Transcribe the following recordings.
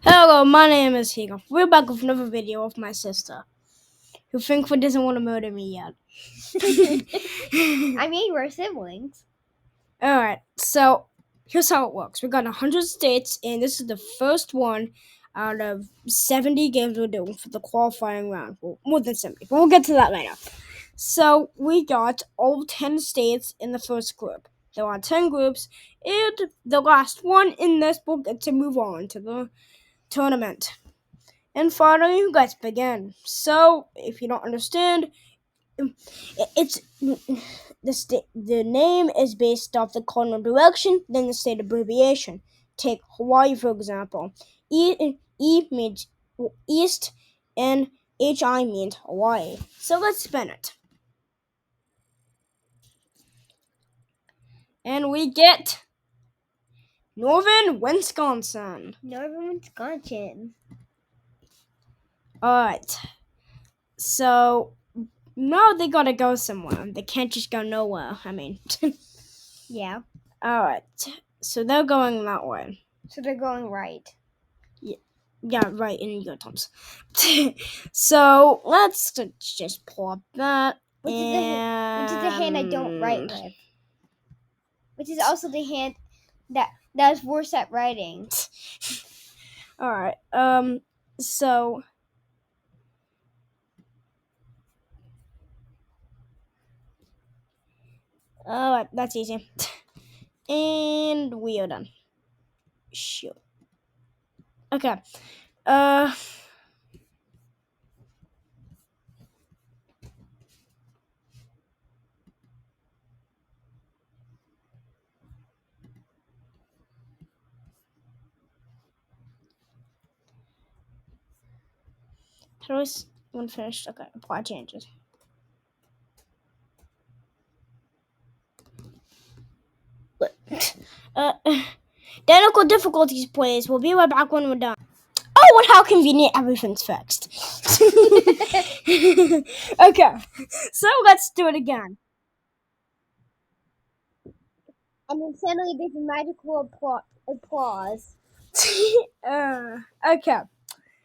Hello, my name is Higo. We're back with another video of my sister, who thankfully doesn't want to murder me yet. I mean, we're siblings. Alright, so here's how it works. We got 100 states, and this is the first one out of 70 games we're doing for the qualifying round. Well, more than 70, but we'll get to that later. So we got all 10 states in the first group. There are 10 groups, and the last one in this will get to move on to the tournament. And finally, let's begin. So, if you don't understand, it's the name is based off the cardinal direction, then the state abbreviation. Take Hawaii for example. E means east, and HI means Hawaii. So let's spin it, and we get Northern Wisconsin. Northern Wisconsin. Alright, so now they gotta go somewhere. They can't just go nowhere. Yeah. Alright, so they're going that way. So they're going right. Yeah, right, in your terms. So let's just pull up that. Which is the hand I don't write with. Which is also the hand that's worse at writing. Alright, so alright, that's easy. And we are done. Shoot. Okay. How do I when finished? Okay, apply changes. Technical difficulties, please. We'll be right back when we're done. Oh, and how convenient everything's fixed. Okay, so let's do it again. And then suddenly there's a magical applause. Okay.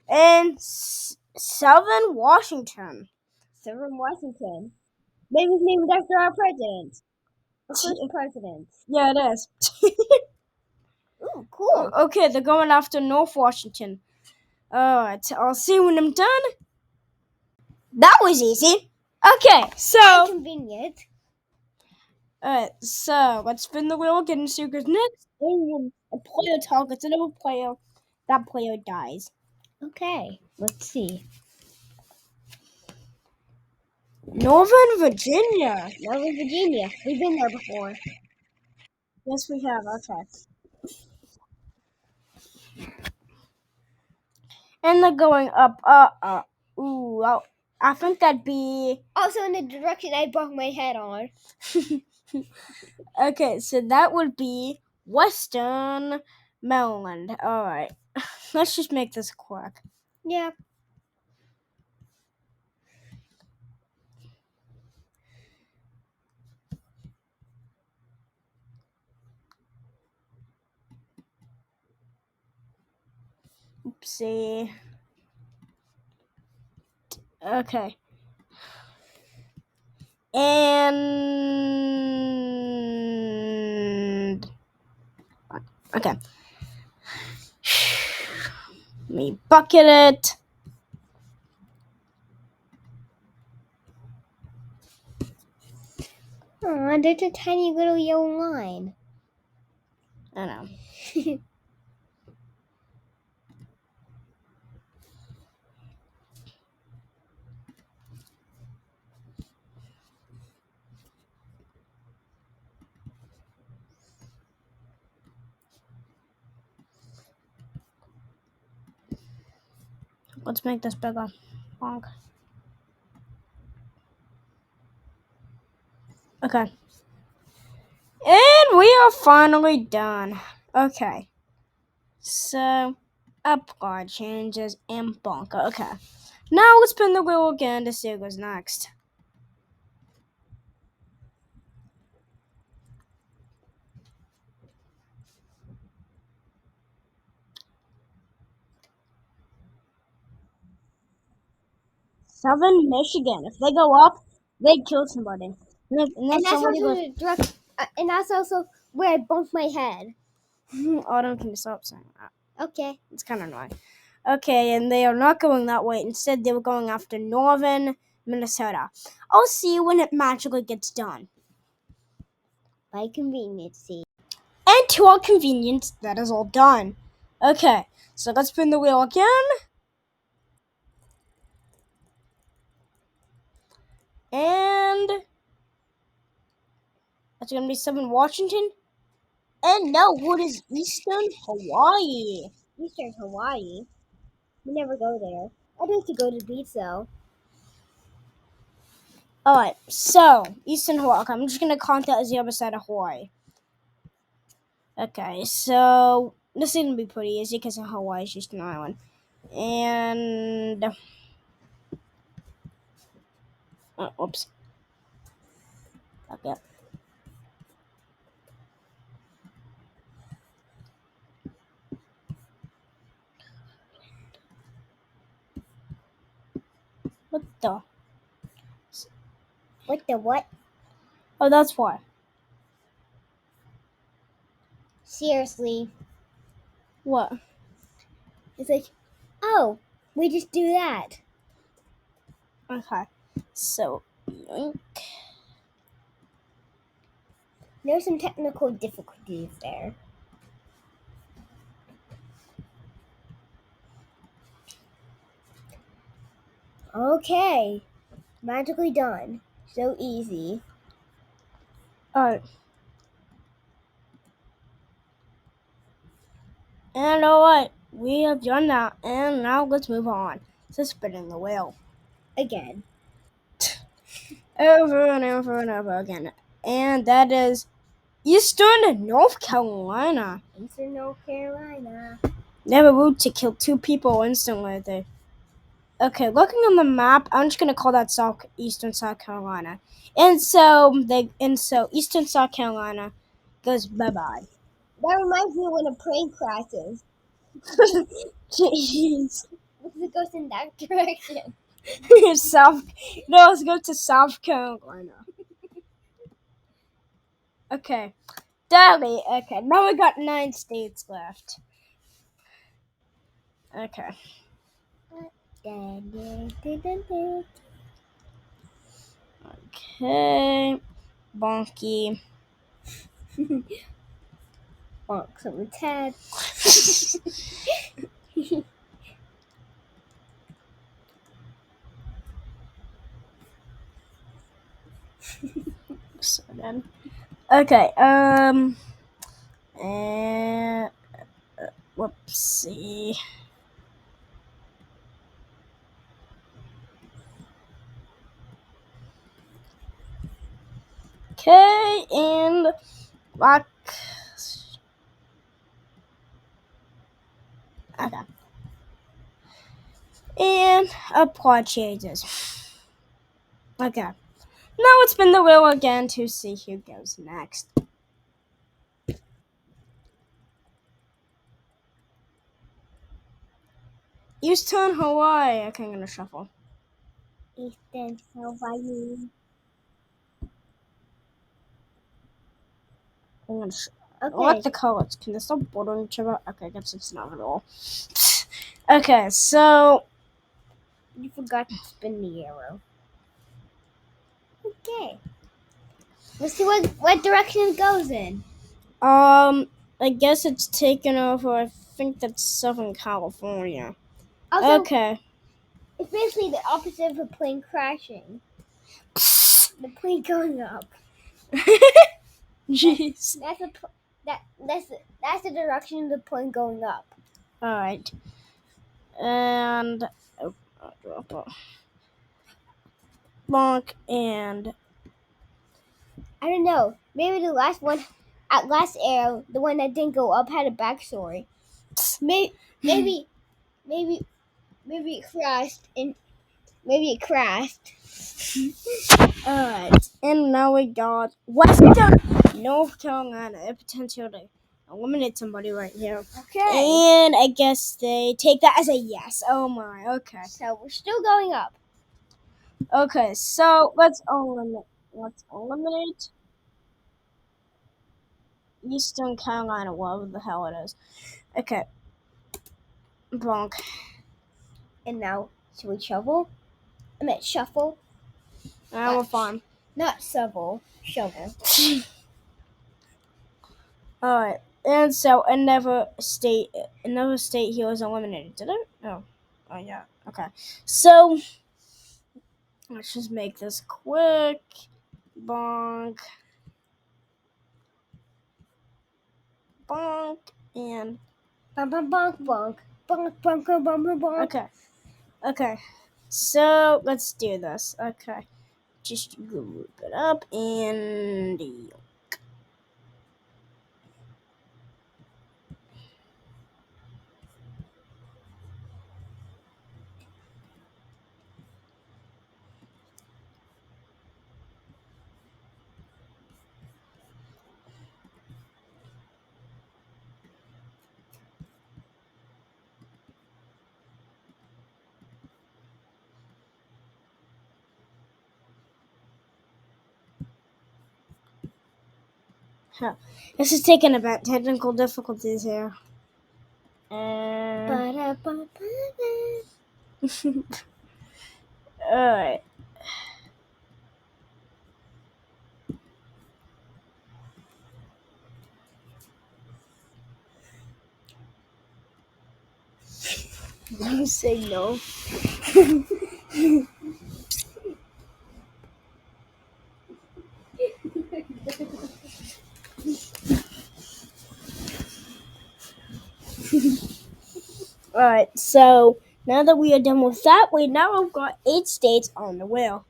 And Southern Washington. Southern Washington. Maybe it's named after our president. Our first president. Yeah, it is. Ooh, cool. Okay, they're going after North Washington. Alright, I'll see when I'm done. That was easy. Okay, so Convenient. Alright, so let's spin the wheel again and see who goes next. And a player targets another player. That player dies. Okay, let's see. Northern Virginia. Northern Virginia. We've been there before. Yes, we have. Okay. And they're going up. Ooh, I think that'd be. Also in the direction I bumped my head on. Okay, so that would be Western Maryland. Alright. Let's just make this quick. Yeah. Oopsie. Okay. And okay. Let me bucket it. Aw, there's a tiny little yellow line. I know. Let's make this bigger. Bonk. Okay. And we are finally done. Okay. So, apply changes and bonk. Okay. Now let's spin the wheel again to see who's next. Southern Michigan. If they go up, they kill somebody. And if And that's somebody also goes, the direct. And that's also where I bumped my head. Autumn, can you stop saying that? Okay. It's kind of annoying. Okay, and they are not going that way. Instead, they were going after northern Minnesota. I'll see you when it magically gets done. By convenience. And to our convenience, that is all done. Okay, so let's spin the wheel again. And it's going to be Southern Washington. And no, what is Eastern Hawaii? Eastern Hawaii. We never go there. I'd like to go to the beach though. Alright, so Eastern Hawaii. Okay, I'm just going to count that as the other side of Hawaii. Okay, so this is going to be pretty easy because Hawaii is just an island. And oops. Okay. What the? What the what? Oh, that's why. Seriously. What? It's like, oh, we just do that. Okay. So, yoink. There's some technical difficulties there. Okay. Magically done. So easy. Alright. And alright, we have done that. And now let's move on to spinning the wheel. Again. Over and over and over again. And that is Eastern North Carolina. Eastern North Carolina. They have a route to kill 2 people instantly. Okay, looking on the map, I'm just gonna call that Eastern South Carolina. And so Eastern South Carolina goes bye-bye. That reminds me when a plane crashes. Jeez. It goes in that direction. Let's go to South Carolina. Okay. Delhi. Okay, now we got 9 states left. Okay. Okay. Bonky. Bonk someone's head. So then. Okay, and whoopsie. Okay, and black. Okay. And apply changes. Okay. Now let's spin the wheel again to see who goes next. Eastern Hawaii. Okay, I'm gonna shuffle. Eastern Hawaii. I'm gonna I Okay. like the colors. Can they stop bordering each other? Okay, I guess it's not at all. Okay, so You forgot to spin the arrow. Okay. Let's see what direction it goes in. I guess it's taken over. I think that's Southern California. Also, Okay. it's basically the opposite of a plane crashing. The plane going up. Jeez. That's the direction of the plane going up. All right. And bonk and I don't know. Maybe the last one, at last arrow, the one that didn't go up, had a backstory. Maybe it crashed and maybe it crashed. Alright, and now we got Western North Carolina. A potential to eliminate somebody right here. Okay. And I guess they take that as a yes. Oh my, okay. So we're still going up. Okay, so let's eliminate Eastern Carolina, whatever the hell it is. Okay, bonk. And now, should we shovel? I meant shuffle, Now we're fine. not shovel. Shovel. All right, and so another state here was eliminated. Did it? Oh, oh yeah. Okay, so let's just make this quick. Bonk, bonk, and Bonk, bonk, bonk, bonk. Bonk, bonk, bonk, bonk, bonk. okay. So let's do this. Okay, just group it up and. Huh. This is taking a bit technical difficulties here. Ba-da-ba-ba-ba. Alright. You say no. Alright, so now that we are done with that, we now have got 8 states on the wheel.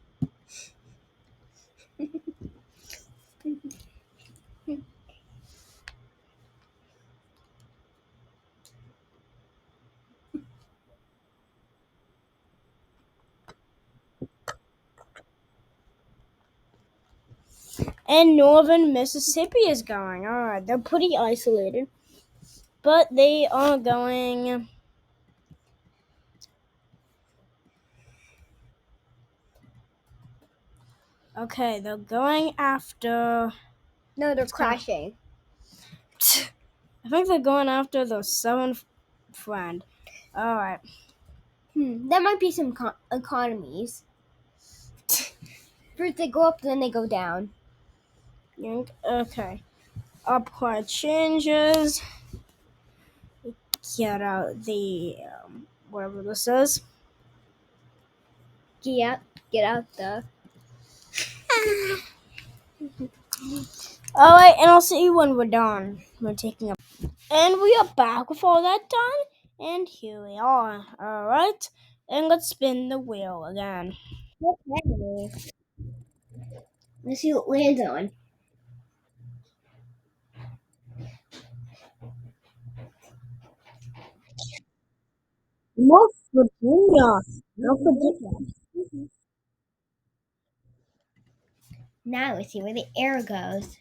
And northern Mississippi is going. Alright, they're pretty isolated. But they are going. Okay, they're going after. No, they're crashing. I think they're going after the seventh friend. Alright. There might be some economies. First they go up, then they go down. Okay. Upward changes. Get out the whatever this is. Get out the. Alright, and I'll see you when we're done. We're taking a. And we are back with all that done. And here we are. Alright. And let's spin the wheel again. Okay. Let's see what it lands on. North Virginia. North Virginia. Now let's see where the air goes.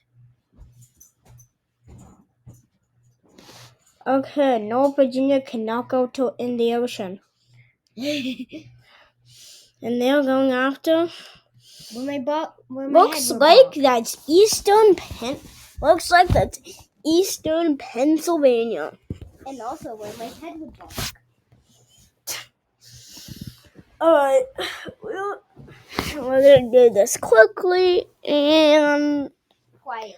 Okay, North Virginia cannot go to in the ocean. And they're going after. Looks like that's Eastern Pennsylvania. And also where my head would bonk. Alright, we're gonna do this quickly and Quietly.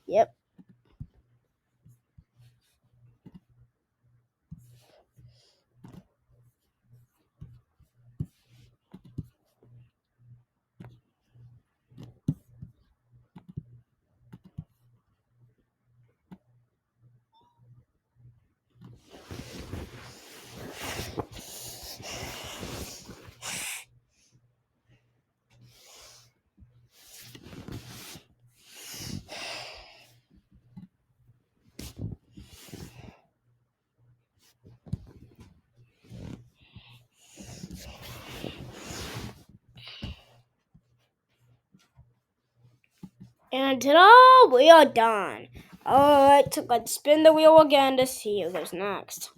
yep. And ta-da! We are done. Alright, so let's spin the wheel again to see who goes next.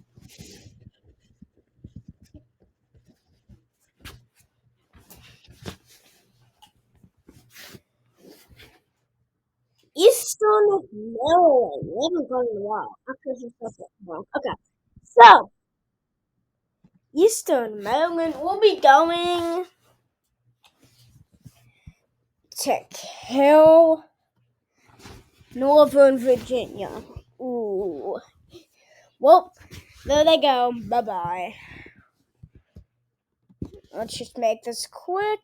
Eastern Maryland. We haven't gone in a while. Okay. So, Eastern Maryland, we'll be going to kill Northern Virginia. Ooh. Well, there they go. Bye-bye. Let's just make this quick.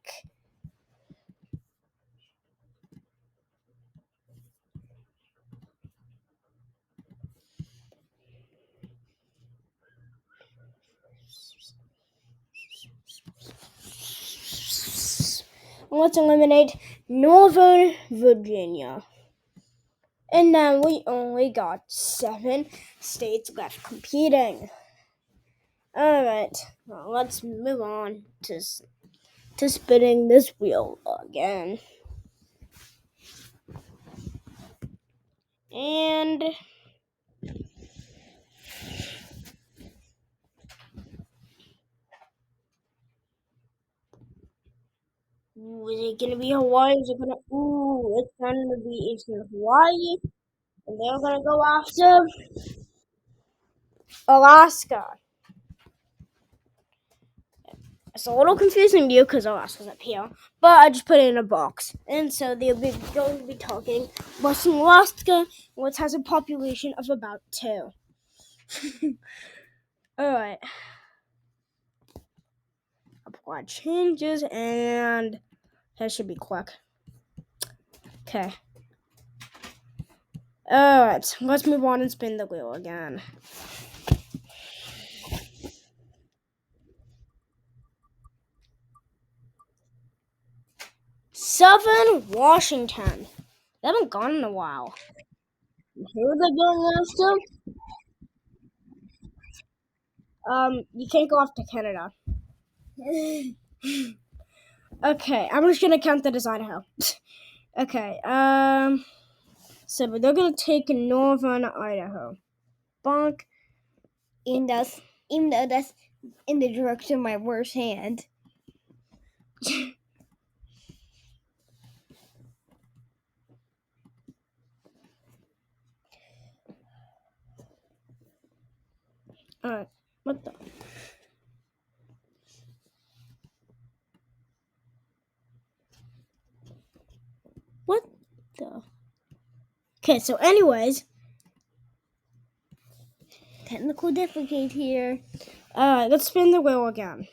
Let's eliminate Northern Virginia. And now we only got 7 states left competing. Alright, well, let's move on to spinning this wheel again. And is it gonna be Hawaii? Is it gonna it's gonna be Eastern Hawaii. And they're gonna go after Alaska. It's a little confusing to you because Alaska's up here, but I just put it in a box. And so they're going to be talking Western Alaska, which has a population of about 2. Alright. Apply changes, and that should be quick. Okay. Alright, let's move on and spin the wheel again. Southern Washington. They haven't gone in a while. Who are they going after? You can't go after Canada. Okay, I'm just gonna count that as Idaho. Okay, so they're gonna take Northern Idaho. Bonk. Even though that's in the direction of my worst hand. Alright, what the? What the? Okay, so anyways. Technical difficulty here. Alright, let's spin the wheel again.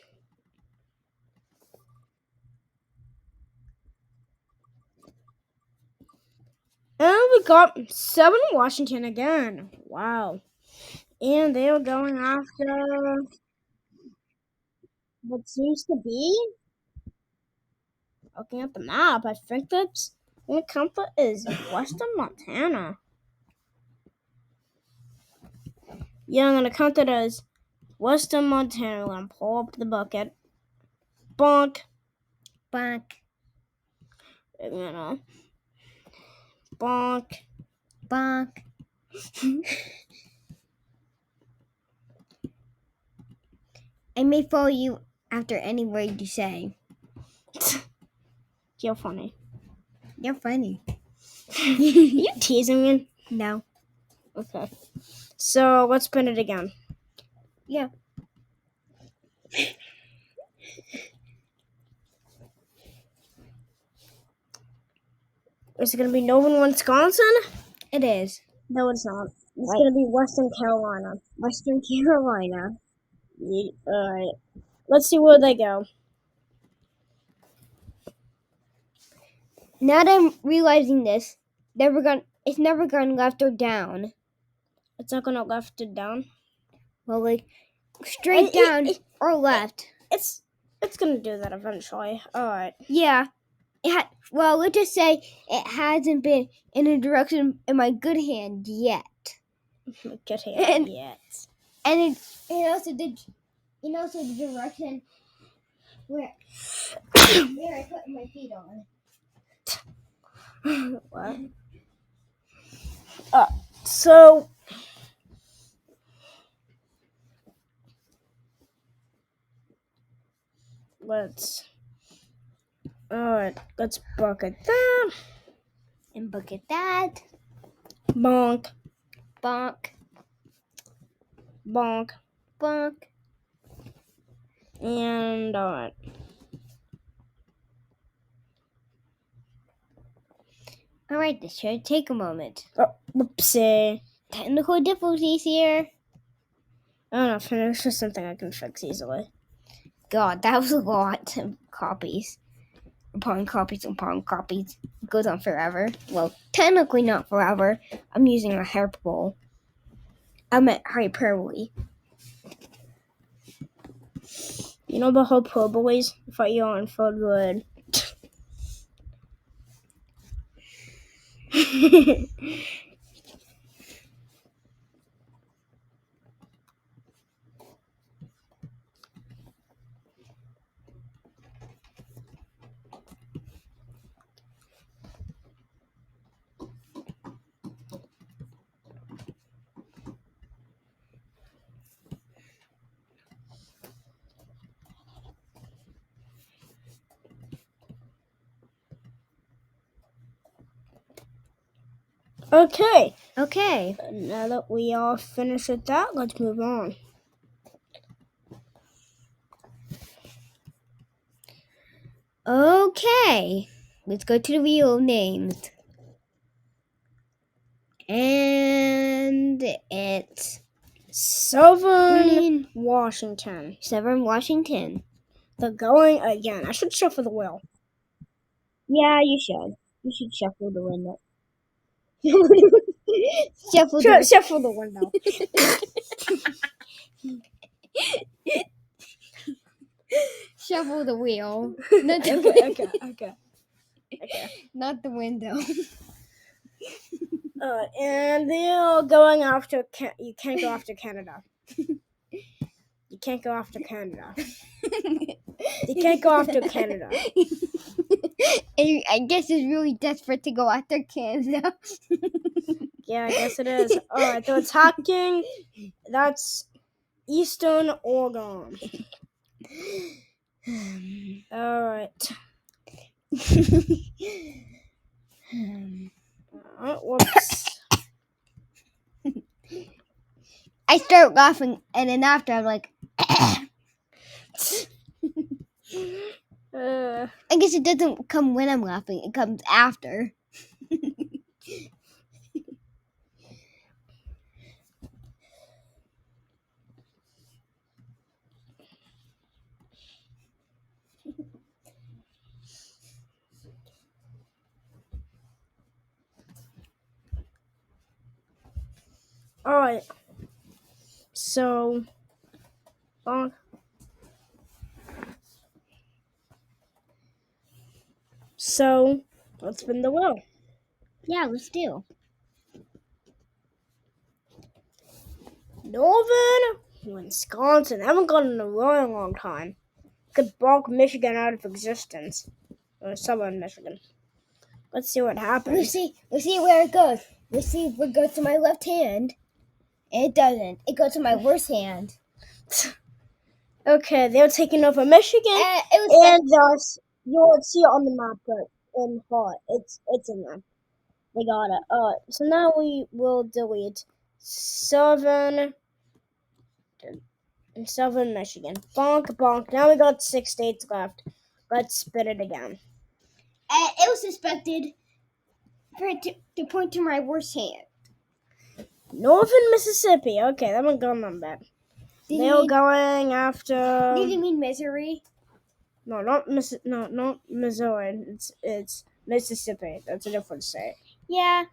And we got Southern Washington again. Wow. And they are going after what seems to be, looking at the map, I think that's what country is Western Montana. Yeah, I'm gonna count it as Western Montana. I'm gonna pull up the bucket. Bonk. Bonk. I'm gonna bonk. Bonk. I may follow you after any word you say. You're funny. You're funny. You teasing me? No. Okay. So let's spin it again. Yeah. Is it gonna be Northern Wisconsin? It is. No, it's not. It's gonna be Western Carolina. Western Carolina. Alright. Let's see where they go. Now that I'm realizing this, it's never gone left or down. It's not gonna left it down. Well, like straight down or left. It's gonna do that eventually. Alright. Yeah. Well, let's just say it hasn't been in a direction in my good hand yet. Good hand yet. And it also did. It also the direction where I put my feet on. What? So let's bucket that And bucket that. Bonk. Bonk. Bonk. Bonk. And alright. Alright, this should take a moment. Oh, whoopsie. Technical difficulties here. I don't know, finish is something I can fix easily. God, that was a lot of copies. Upon copies upon copies. It goes on forever. Well, technically not forever. I'm using a hyperbole. I meant hyperbole. You know the hyperboles? I thought you were in third grade. Okay. Okay. Now that we are finished with that, let's move on. Okay. Let's go to the real names. And it's Southern Washington. Severn, Washington. They're going again. I should shuffle the wheel. Yeah, you should. You should shuffle the window. Shuffle the window. Shuffle the wheel. Not the Okay. Not the window. And they're going after. You can't go after Canada. You can't go after Canada. You can't go after Canada. I guess it's really desperate to go after Canada. Yeah, I guess it is. Alright, they're attacking. That's Eastern Oregon. Alright. Whoops. I start laughing, and then after I'm like, Uh, I guess it doesn't come when I'm laughing, it comes after. Alright. So, let's spin the wheel. Yeah, let's do. Northern Wisconsin. They haven't gone in a really long time. Could bonk Michigan out of existence. Or Southern Michigan. Let's see what happens. Let's see where it goes. Let's see if it goes to my left hand. It doesn't. It goes to my worst hand. Okay, they're taking over Michigan. And thus, you'll see it on the map, but in hot. It's in there. We got it. So now we will delete Southern Michigan. Bonk, bonk. Now we got 6 states left. Let's spin it again. It was suspected for it to point to my worst hand. Northern Mississippi. Okay, that one gone on bad. They're going after. Did you mean Missouri? No, not Missouri. It's Mississippi. That's a different state. Yeah.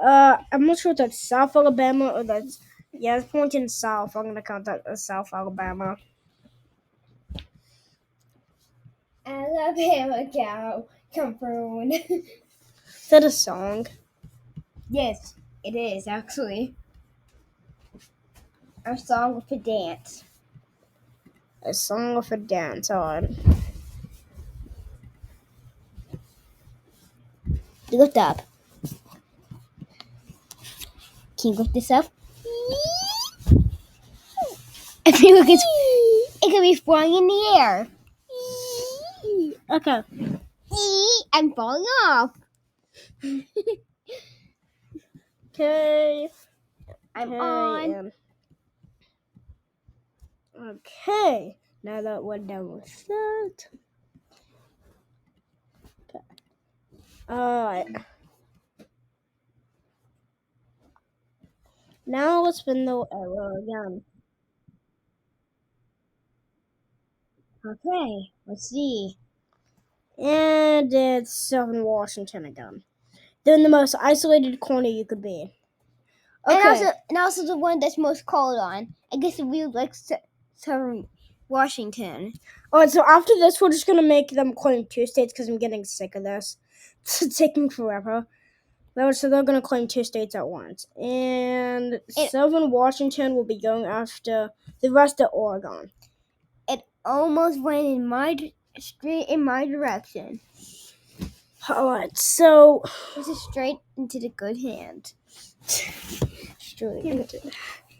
I'm not sure if that's South Alabama or that's. Yeah, it's pointing south. I'm gonna count that as South Alabama. Alabama cow, come from. Is that a song? Yes, it is actually. A song with a dance. A song with a dance on. Look up. Can you look this up? I feel like it can be flying in the air. Okay. I'm falling off. Okay. I'm Okay, on. Okay. Now that we're done with that. Okay. Alright. Now let's spin the arrow again. Okay, let's see. And it's Southern Washington again. They're in the most isolated corner you could be. Okay. And also the one that's most called on. I guess we like Southern Washington. Alright, so after this, we're just gonna make them claim 2 states because I'm getting sick of this. It's taking forever. So they're gonna claim 2 states at once. And Southern Washington will be going after the rest of Oregon. It almost went straight in my direction. Alright, so This is straight into the good hand. straight into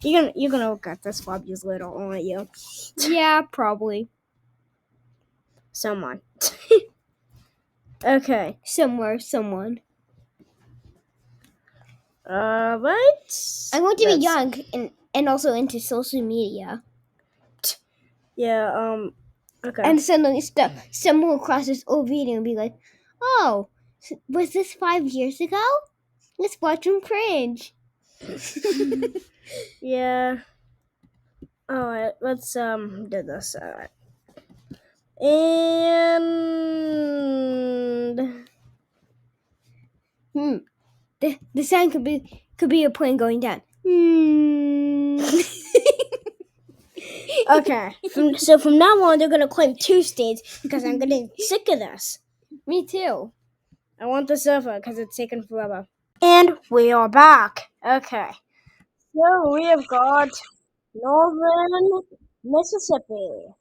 you're gonna look at this Bobby's little, aren't you? Yeah, probably. Someone. Okay. Someone. Alright. I want to be young and also into social media. Yeah, okay. And suddenly someone will cross this old video and be like, oh, was this 5 years ago? Let's watch them cringe. Yeah. Alright, let's do this. Alright. And The sound could be a plane going down. okay. So from now on, they're gonna claim 2 states because I'm getting sick of this. Me too. I want this over because it's taken forever. And we are back. Okay. So we have got Northern Mississippi.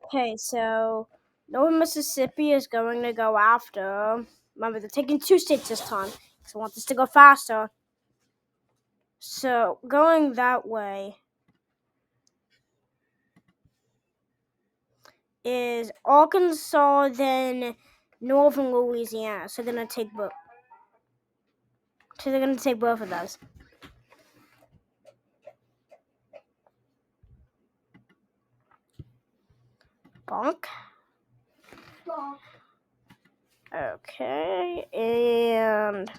Okay, so Northern Mississippi is going to go after. Remember, they're taking 2 states this time because I want this to go faster. So going that way is Arkansas, then Northern Louisiana. So they're gonna take both. So they're gonna take both of those. Bonk. Okay, and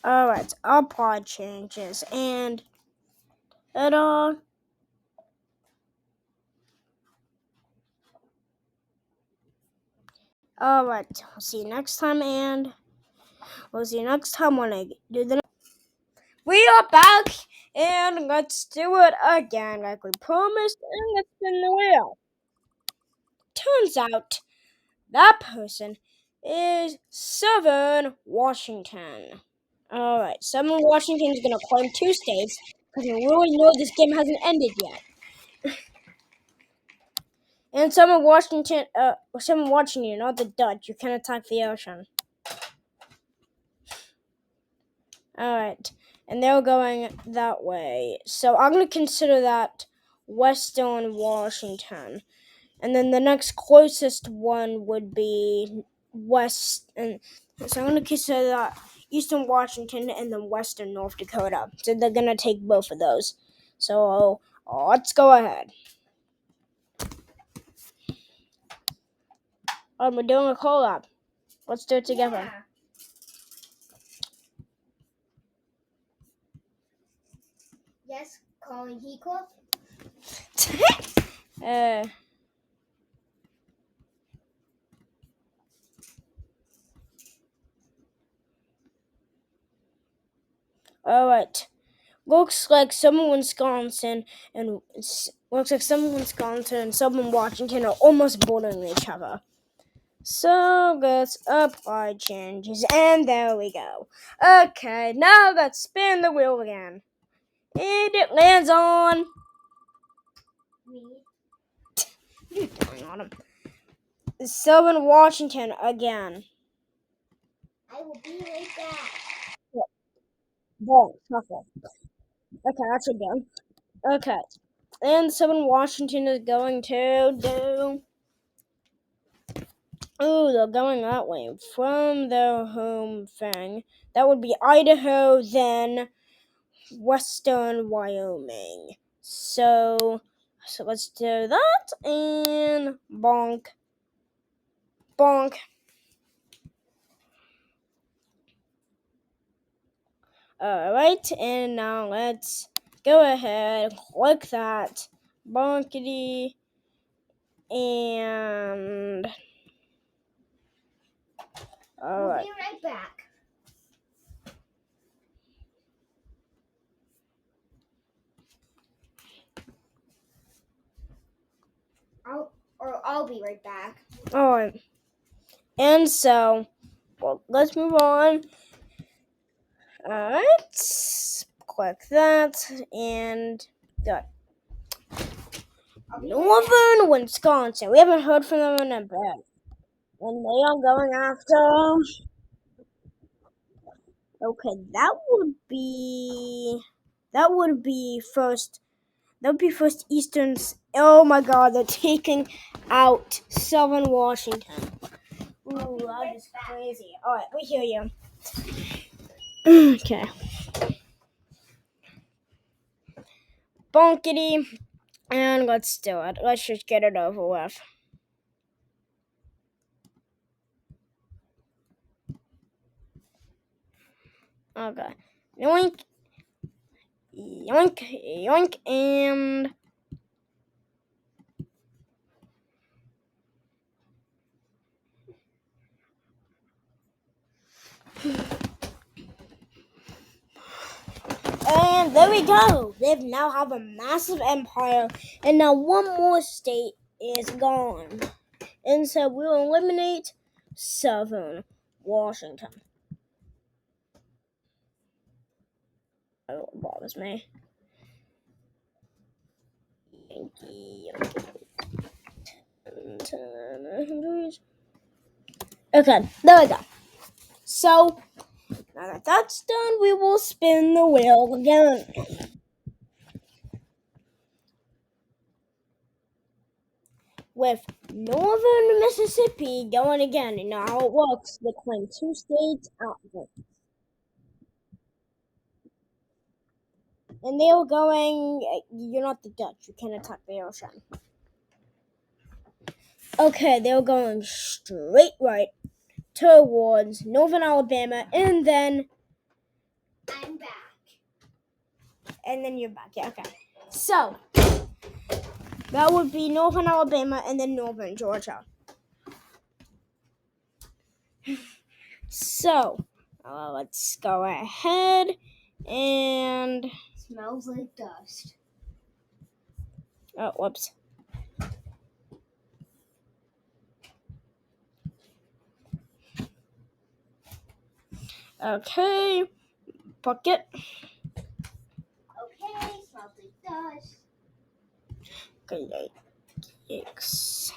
alright, our pod changes and ta-da! Alright, we'll see you next time, and we'll see you next time when I do the. We are back, and let's do it again, like we promised, and let's spin the wheel. Turns out that person is Southern Washington. Alright, Southern Washington is gonna claim 2 states because we really know this game hasn't ended yet. And Southern Washington, not the Dutch. You can attack the ocean. Alright, and they're going that way. So I'm going to consider that Western Washington. And then the next closest one would be West. And so I'm going to consider that Eastern Washington and then Western North Dakota. So they're going to take both of those. So let's go ahead. We're doing a collab. Let's do it together. Yeah. Yes, calling Heathcliff. Alright. Looks like Southern Wisconsin and Southern Washington are almost bordering each other. So let's apply changes, and there we go. Okay, now let's spin the wheel again. And it lands on. Me. You're going on him. Sylvan Washington again. I will be right back. Ball, shuffle. Okay, that's a go. Okay. And Sylvan Washington is going to do. Oh, they're going that way from their home thing. That would be Idaho, then Western Wyoming. So let's do that and bonk, bonk. All right, and now let's go ahead, click that, bonkity, and all We'll right. be right back. I'll be right back. All right, and so let's move on. All right, click that and good. Northern Wisconsin. We haven't heard from them in a bit. And they are going after. Okay, that would be first. That would be first Eastern. Oh my God, they're taking out Southern Washington. Ooh, that is crazy. All right, we hear you. Okay. Bonkity, and let's do it. Let's just get it over with. Okay. Yoink, yoink, yoink, and and there we go. They now have a massive empire, and now one more state is gone. And so we'll eliminate Southern Washington. Oh, it bothers me. Yankee. Okay, there we go. So, now that that's done, we will spin the wheel again. With Northern Mississippi going again. You know how it works. They claim 2 states out of it. And they were going. You're not the Dutch. You can't attack the ocean. Okay, they were going straight right towards Northern Alabama, and then. I'm back. And then you're back. Yeah, okay. So, that would be Northern Alabama and then Northern Georgia. So, let's go ahead and. Smells like dust. Oh, whoops. Okay, bucket. Okay, smells like dust. Okay, yikes.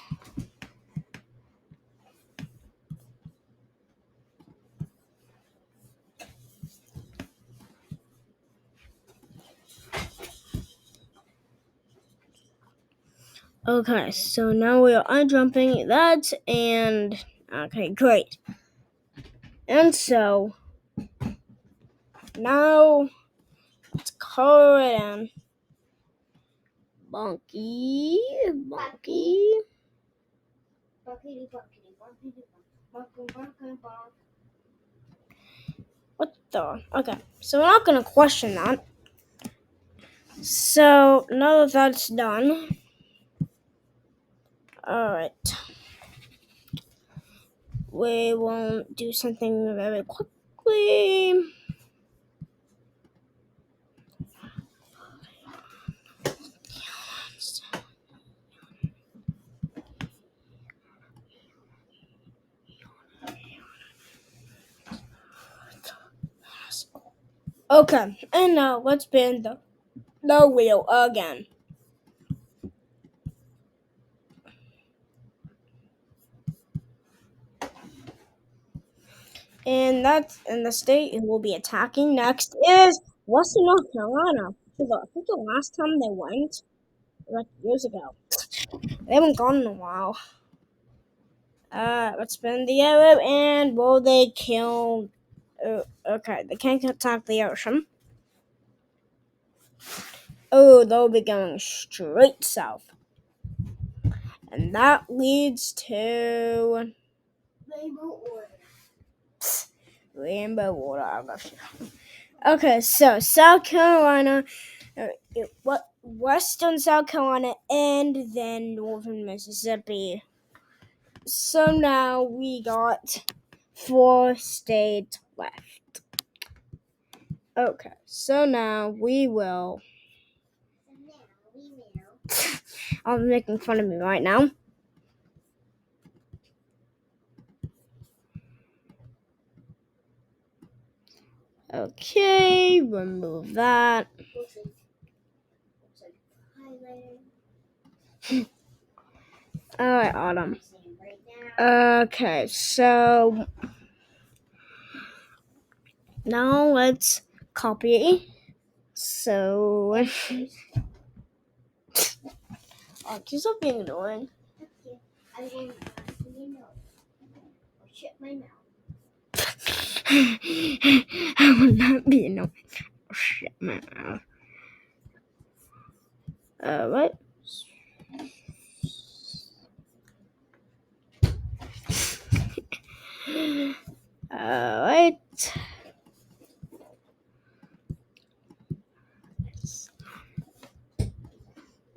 Okay, so now we are unjumping that, and okay, great. And so now let's color it in. Bonky, bonky. Buckety, buckety, buckety, buckety, buckety, buckety. What the? Okay, so we're not gonna question that. So now that that's done, alright. We will do something very quickly. Okay, and now let's spin the wheel again. And that's in the state it will be attacking next is Western North Carolina. I think the last time they went, like years ago. They haven't gone in a while. Let's spin the arrow, and will they kill? Okay, they can't attack the ocean. Oh, they'll be going straight south. And that leads to Rainbow Water. I got you. Okay, so South Carolina, Western South Carolina, and then Northern Mississippi. So now we got 4 states left. Okay, so now we will. I'm making fun of me right now. Okay, remove that. Alright, Autumn. Okay, so now let's copy. So, oh, just stop being annoying. I will shut my mouth. I will not be annoying. Shut my mouth. Alright. Alright.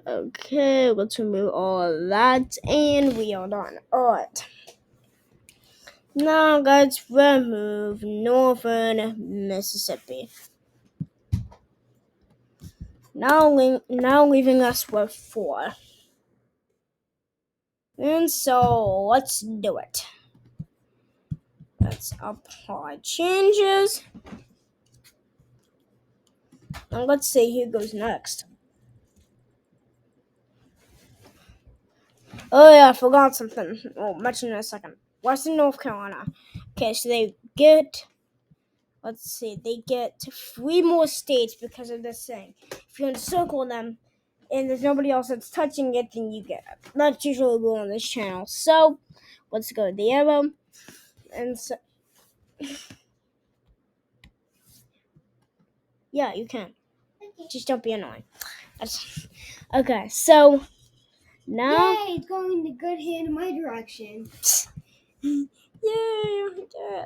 Okay, let's remove all of that, and we are done. Alright. Now let's remove Northern Mississippi. Now leaving us with 4. And so let's do it. Let's apply changes. And let's see who goes next. Oh yeah, I forgot something. I'll mention in a second. Western North Carolina. Okay, so they get 3 more states because of this thing. If you encircle them and there's nobody else that's touching it, then you get it. That's usually rule on this channel. So let's go to the arrow. And so yeah, you can. Just don't be annoying. Okay, so now Yay, it's going the good hand in my direction. Yay!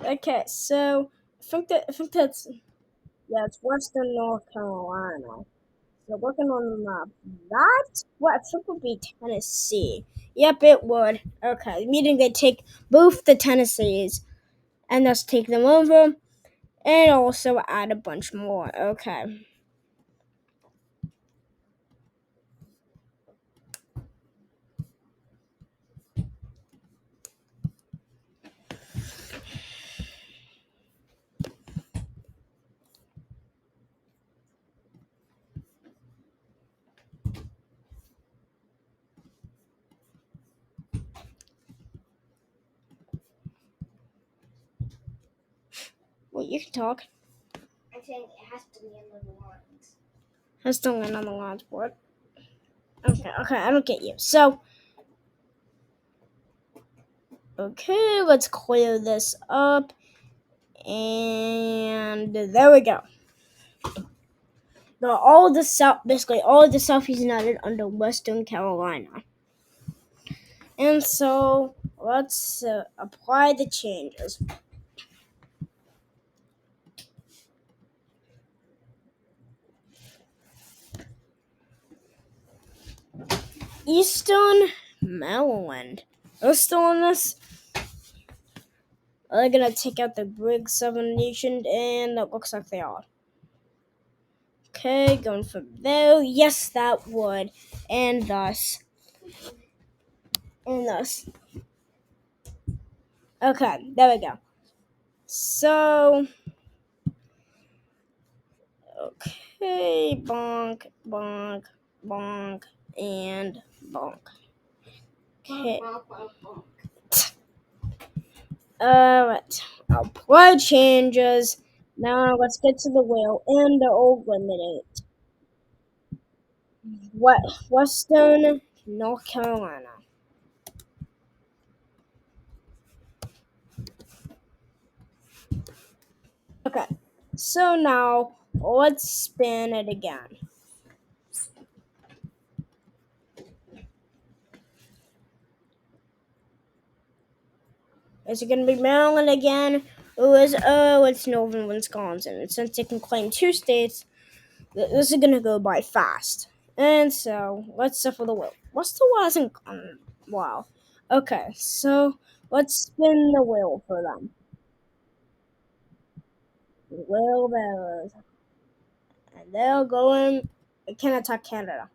Okay, so I think that's it's Western North Carolina. So looking on the map, that what I think would be Tennessee. Yep, it would. Okay, meaning they take both the Tennessees and thus take them over, and also add a bunch more. Okay. Well, you can talk. I'm saying it has to be another lines. Has to land on the lines. What? Okay, I don't get you. So, okay, let's clear this up. And there we go. Now all of the South is united under Western Carolina. And so let's apply the changes. Eastern Maryland. Are still on this? Are they gonna take out the Briggs Southern Nation? And it looks like they are. Okay, going from there. Yes, that would. And thus. Okay, there we go. So Okay, bonk, bonk, bonk, and bonk. Okay. Alright. Apply changes. Now let's get to the wheel and the old limited. Western North Carolina. Okay. So now let's spin it again. Is it going to be Maryland again? It's Northern Wisconsin. And since it can claim 2 states, this is going to go by fast. And so, let's shuffle the wheel. What's the wasn't wow. Okay, so let's spin the wheel for them. Wheelbarrows. And they'll go in. It can attack Canada.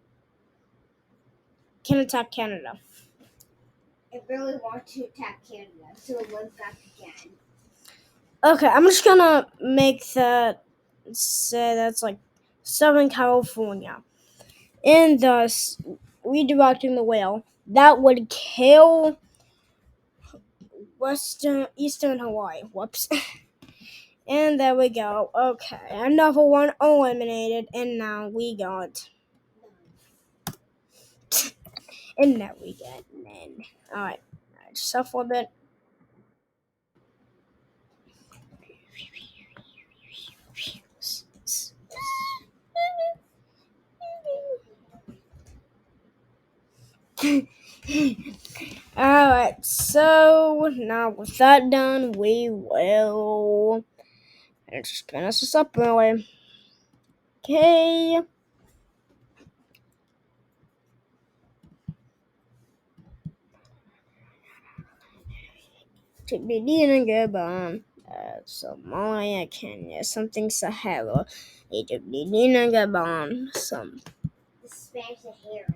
I really want to attack Canada, so it went back again. Okay, I'm just gonna make that say that's like Southern California. And thus redirecting the whale. That would kill Eastern Hawaii. Whoops. And there we go. Okay, another one eliminated, and now we got. And now we get men. Alright, shuffle a bit. Alright, so now with that done, we will just finish this up really. Okay. Medina Gabon, Somalia, Kenya, something Sahara, Egypt, Medina Gabon, some. The Spanish Sahara.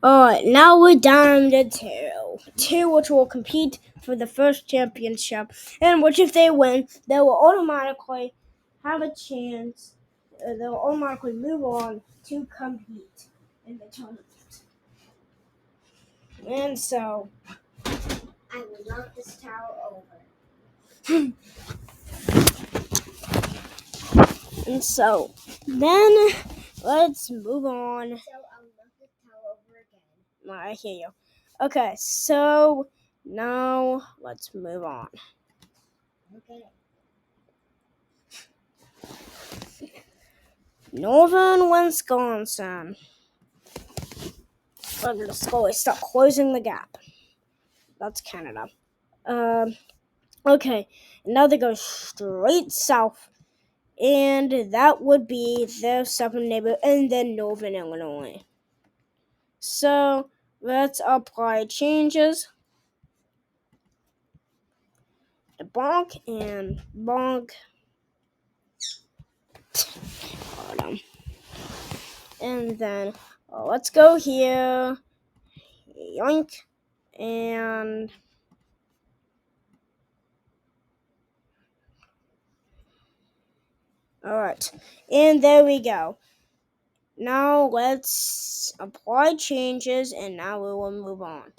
Alright, now we're down to two which will compete for the first championship, and which if they win, they will automatically have a chance, they'll automatically move on to compete in the tournament. And so, I will knock this tower over. And so, then let's move on. So I'll knock this tower over again. I hear you. Okay, so now let's move on. Okay. Northern Wisconsin. We're gonna slowly start closing the gap. That's Canada. Okay, now they go straight south, and that would be their southern neighbor, and then Northern Illinois. So let's apply changes. The bonk and bonk. Hold on. And then let's go here. Yoink. And alright. And there we go. Now let's apply changes, and now we will move on.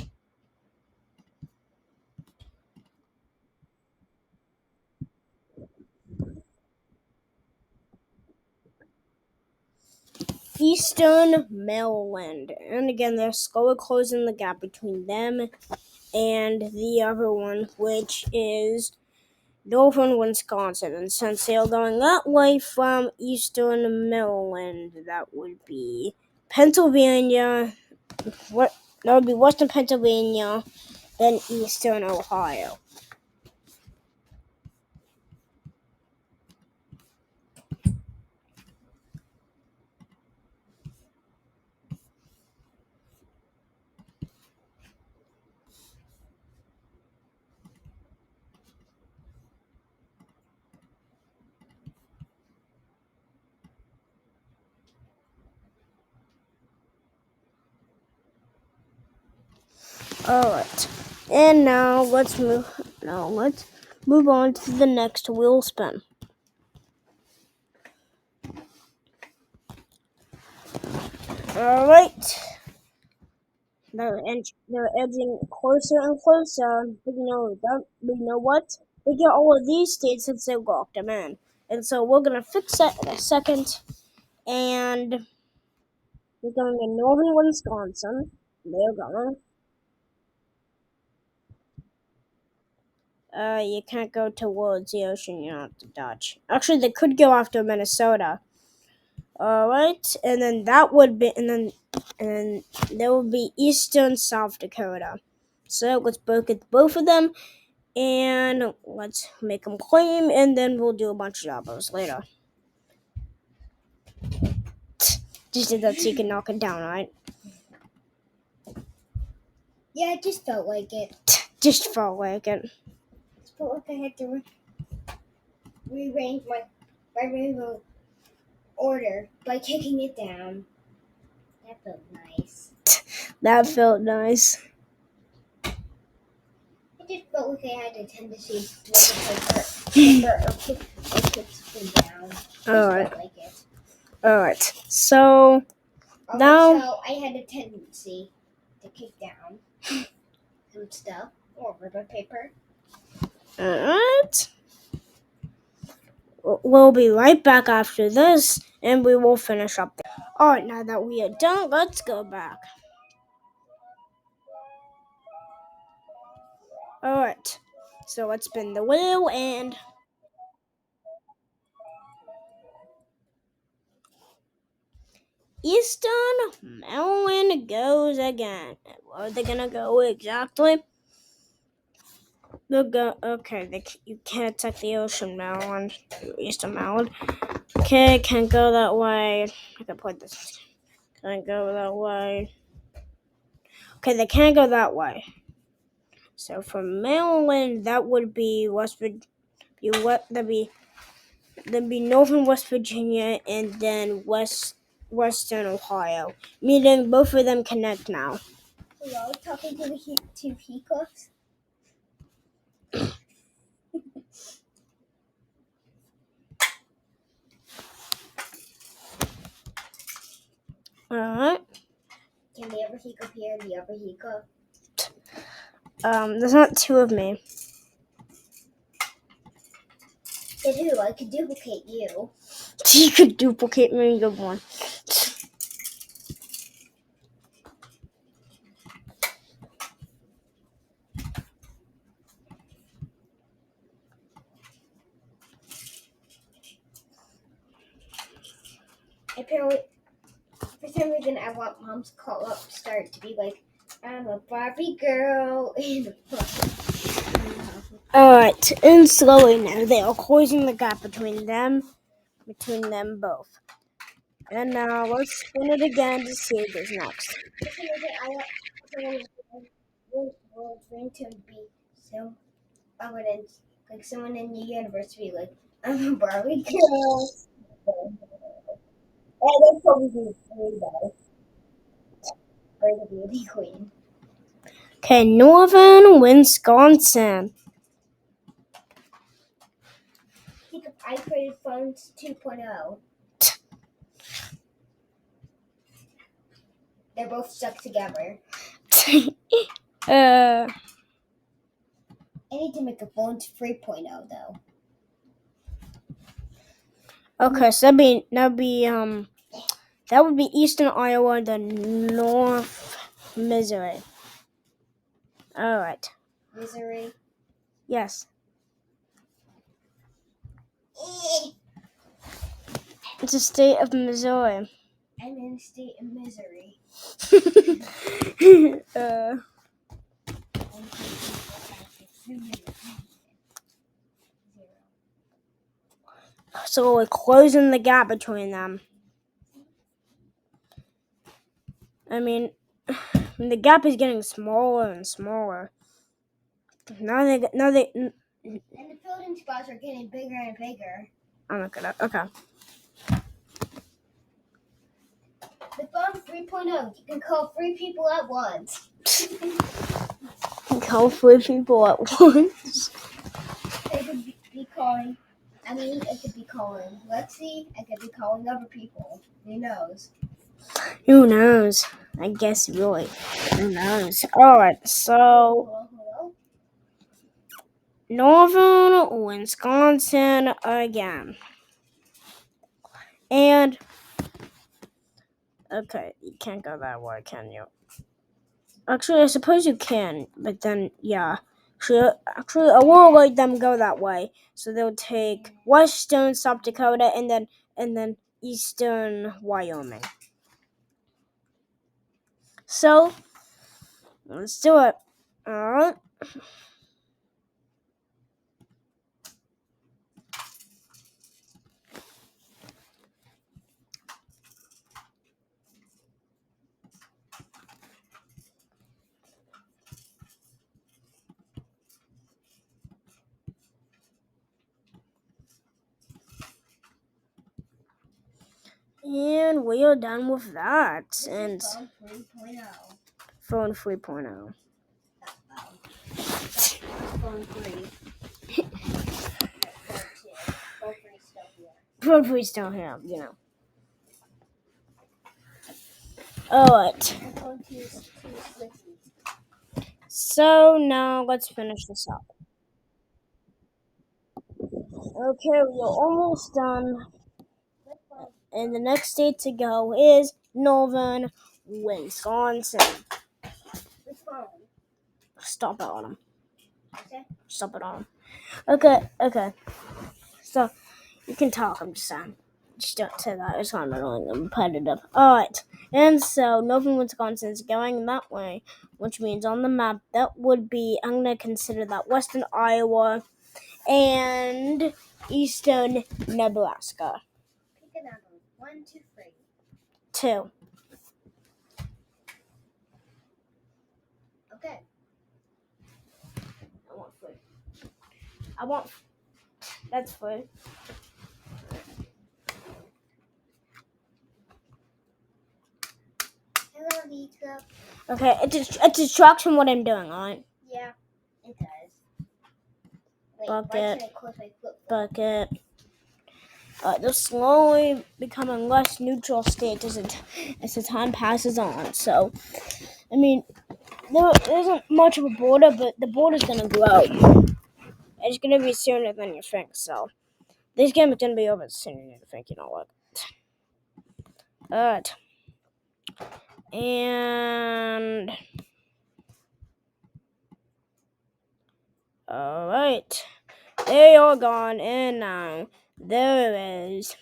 Eastern Maryland. And again, they're slowly closing the gap between them and the other one, which is Northern Wisconsin. And since they're going that way from Eastern Maryland, that would be Pennsylvania. That would be Western Pennsylvania, then Eastern Ohio. Alright, and now let's move Now let's move on to the next wheel spin. All right. They're edging closer and closer. But you know what? They get all of these states since they locked them in. And so we're gonna fix that in a second. And we're going to northern Wisconsin. They're going. You can't go towards the ocean. You have to dodge. Actually, they could go after Minnesota. All right, and then that would be, and then there would be eastern South Dakota. So let's get both of them, and let's make them claim, and then we'll do a bunch of jobbers later. Just did that so you can knock it down, right? Yeah, it just felt like it. Just felt like it. It felt like I had to rearrange my rainbow order by kicking it down. That felt nice. That felt nice. It just felt like I had a tendency to remember or kick something down. Alright. Like it. Alright. So now So I had a tendency to kick down some stuff or rubber paper. alright. We'll be right back after this, and we will finish up there. Alright, now that we are done, let's go back. Alright, so let's spin the wheel, and Eastern Maryland goes again. Where are they gonna go exactly? They'll go. Okay, you can't attack the ocean, Maryland. Eastern Maryland. Okay, can't go that way. I can put this. Can't go that way. Okay, they can't go that way. So from Maryland, that would be that'd be northern West Virginia and then western Ohio. Meaning both of them connect now. Hello, talking to the two peacocks. Alright. Can the other peacock hear the other peacock? There's not two of me. They do. I could duplicate you. You could duplicate me, good one. Apparently, for some reason, I want Mom's call up start to be like, I'm a Barbie girl in a Alright, and slowly now they are closing the gap between them both. And now let's spin it again to see who's next. For some reason, I want dream to be so. I would like someone in the universe to be like, I'm a Barbie girl. And that's probably the or the beauty queen. Okay, northern Wisconsin. Think of iPhone phones 2.0. They're both stuck together. I need to make a phone 3.0 though. Okay, so that would be eastern Iowa and then north Missouri. Alright. Missouri. Yes. It's a state of Missouri. I'm in the state of misery. So we're closing the gap between them. I mean, the gap is getting smaller and smaller. Now they. And the building spots are getting bigger and bigger. I'm not gonna. Okay. The phone 3.0, you can call 3 people at once. Call 3 people at once. be calling. It could be calling Lexi. It could be calling other people. Who knows? Who knows? I guess really. Who knows? Alright, so Hello? Northern Wisconsin again. And okay, you can't go that way, can you? Actually, I suppose you can, but then yeah. Actually, I won't let them go that way. So they'll take western South Dakota and then eastern Wyoming. So let's do it. Alright. And we are done with that. This And is phone 3.0. phone 3.0. Phone 3. Phone 2. Phone 3 is still here. Phone 3 still here, you know. Alright. And phone 2 is glitchy. So now let's finish this up. Okay, we're almost done. And the next state to go is Northern Wisconsin. Which phone? Stop it on him. Okay. Stop it on him. Okay. So, you can talk, I'm just saying. Just don't say that. It's not annoying and repetitive. Alright. And so, Northern Wisconsin is going that way, which means on the map, that would be, I'm going to consider that western Iowa and eastern Nebraska. Pick a number. 1, 2, 3. 2. Okay. I want that's 3. Hello, Vika. Okay, it distracts from what I'm doing, alright? Yeah, it does. Wait, Bucket. why can't I close my flip-flop? Bucket. They're slowly becoming less neutral state as the time passes on. So, I mean, there isn't much of a border, but the border's gonna grow. It's gonna be sooner than you think. So, this game is gonna be over sooner than you think. You know what? Alright. And alright. They are gone, and now there is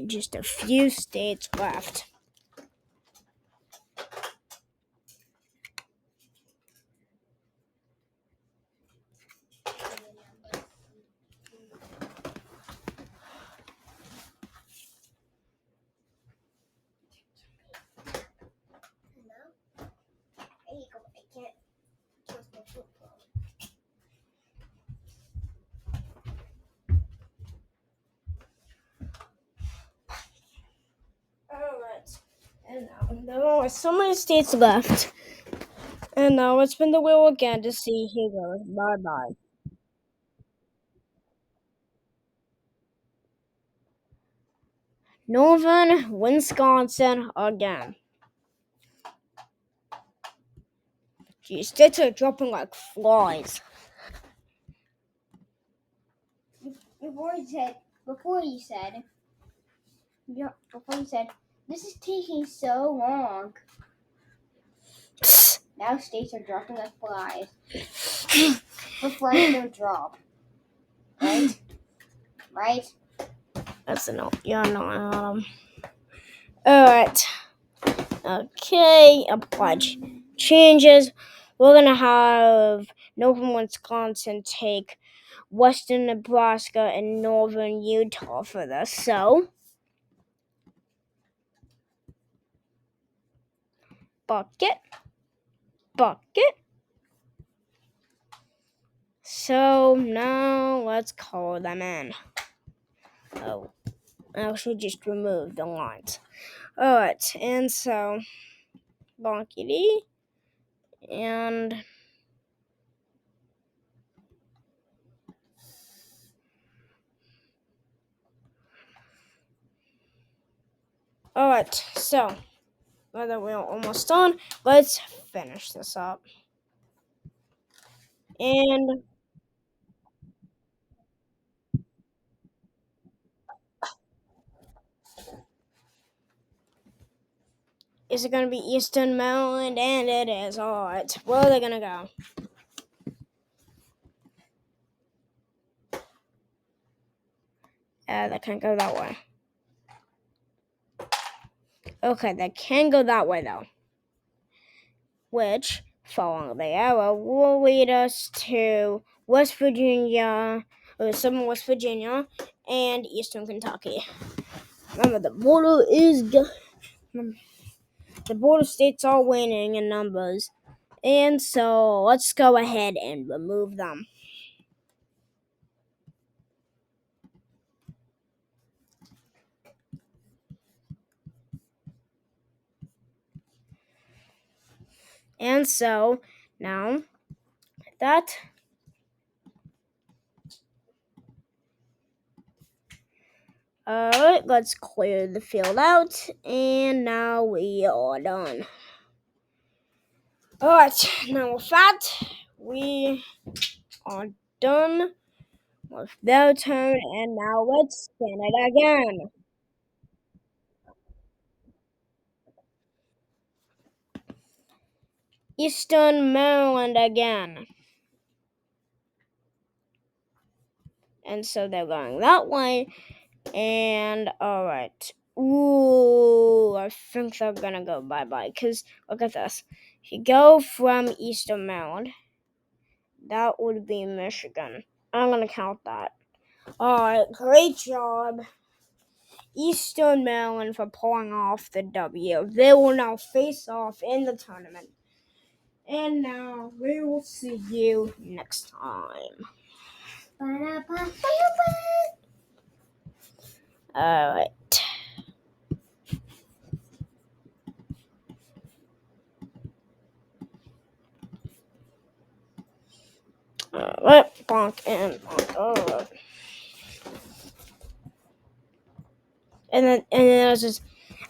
just a few states left. Hello? There you go. I can't close my flip-flop. Alright. And now there are so many states left. And now let's spin the wheel again to see who goes. Bye-bye. Northern Wisconsin again. Geez, states are dropping like flies. Before you said, this is taking so long. Now states are dropping like flies. But flies don't drop. Right? Right? That's a no. Yeah, no. Alright. Okay, applied changes. We're gonna have Northern Wisconsin take western Nebraska and northern Utah for this. So, bucket. So now let's call them in. Oh, I actually just removed the lines. Alright, and so Bonkity and Alright, so now that we're almost done, let's finish this up. And is it gonna be Eastern Maryland? And it is. Alright. Where are they gonna go? They can't go that way. Okay, they can go that way though. Which, following the arrow, will lead us to West Virginia, or southern West Virginia, and Eastern Kentucky. Remember, the border states are winning in numbers, and so let's go ahead and remove them. And so now that alright, let's clear the field out, and now we are done. Alright, now with that, we are done with their turn, and now let's spin it again. Eastern Maryland again. And so they're going that way, and alright. Ooh, I think they're gonna go bye-bye, because look at this. If you go from Eastern Maryland, that would be Michigan. I'm gonna count that. Alright, great job, Eastern Maryland, for pulling off the W. They will now face off in the tournament. And now we will see you next time. Alright. Alright, bonk and bonk. Alright.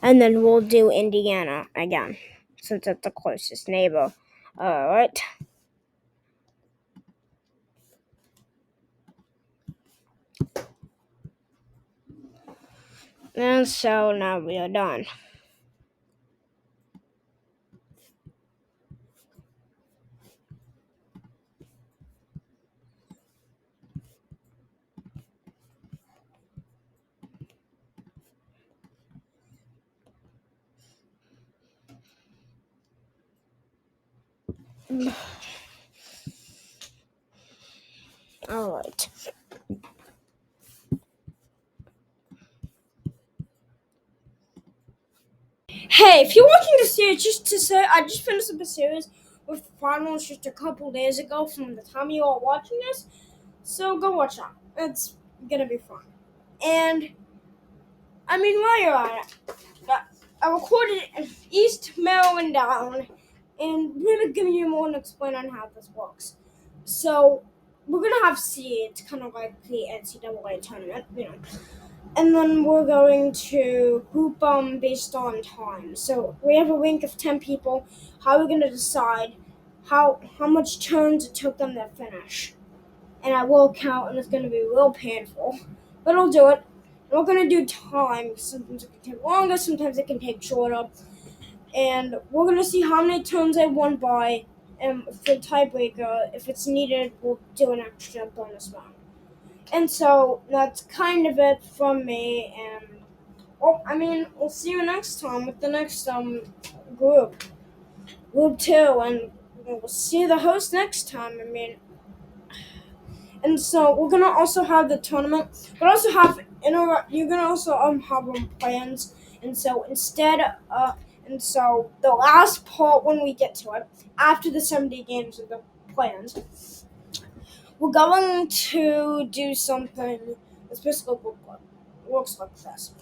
And then we'll do Indiana again, since it's the closest neighbor. Alright. And so now we are done. Alright. Hey, if you're watching the series, just to say, I just finished up a series with finals just a couple days ago from the time you are watching this. So go watch that. It's gonna be fun. And, I mean, while you're at it, I recorded East Maryland down, and we're gonna give you more and explain on how this works. So, we're gonna have seeds, kind of like the NCAA tournament, and then we're going to group them based on time. So we have a rank of 10 people. How are we going to decide how much turns it took them to finish? And I will count, and it's going to be real painful, but I'll do it. And we're going to do time. Sometimes it can take longer, sometimes it can take shorter. And we're going to see how many turns I won by. And for tiebreaker, if it's needed, we'll do an extra bonus round. And so that's kind of it from me. And we'll see you next time with the next group 2, and we'll see the host next time. And so we're gonna also have the tournament, but also have you're gonna also have plans. And so and so the last part, when we get to it, after the 70 games of the plans, we're going to do something that's basically works like this.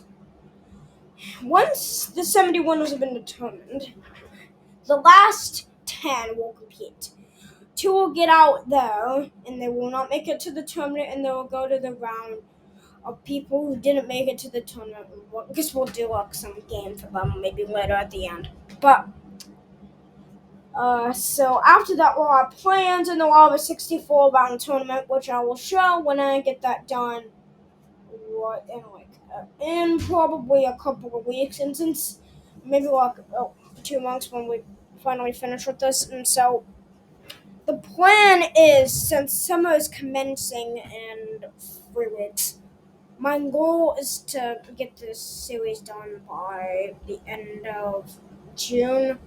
Once the 70 winners have been determined, the last 10 will compete. 2 will get out there, and they will not make it to the tournament, and they will go to the round of people who didn't make it to the tournament. I guess we'll do like some game for them maybe later at the end. But so after that, we'll have plans, and then we'll have a 64 round tournament, which I will show when I get that done. What in probably a couple of weeks, and since maybe like 2 months when we finally finish with this, and so the plan is since summer is commencing in 3 weeks. My goal is to get this series done by the end of June.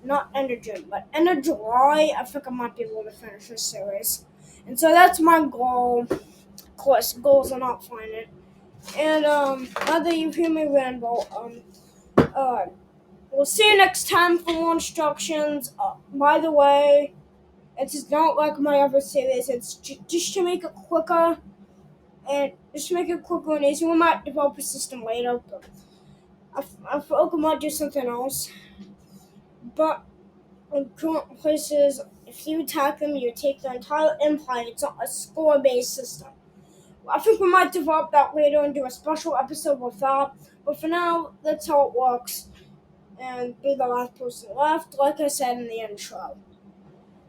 Not end of June, but end of July. I think I might be able to finish this series. And so that's my goal. Of course, goals are not final. And now that you've heard me ramble, we'll see you next time for more instructions. By the way, it's not like my other series. It's just to make it quicker. And just to make it quicker and easier, we might develop a system later, but I feel like we might do something else. But in current places, if you attack them, you take their entire empire. It's not a score-based system. I think we might develop that later and do a special episode with that. But for now, that's how it works. And be the last person left, like I said in the intro.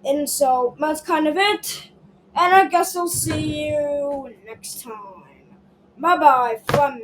And so that's kind of it. And I guess I'll see you next time. Bye bye from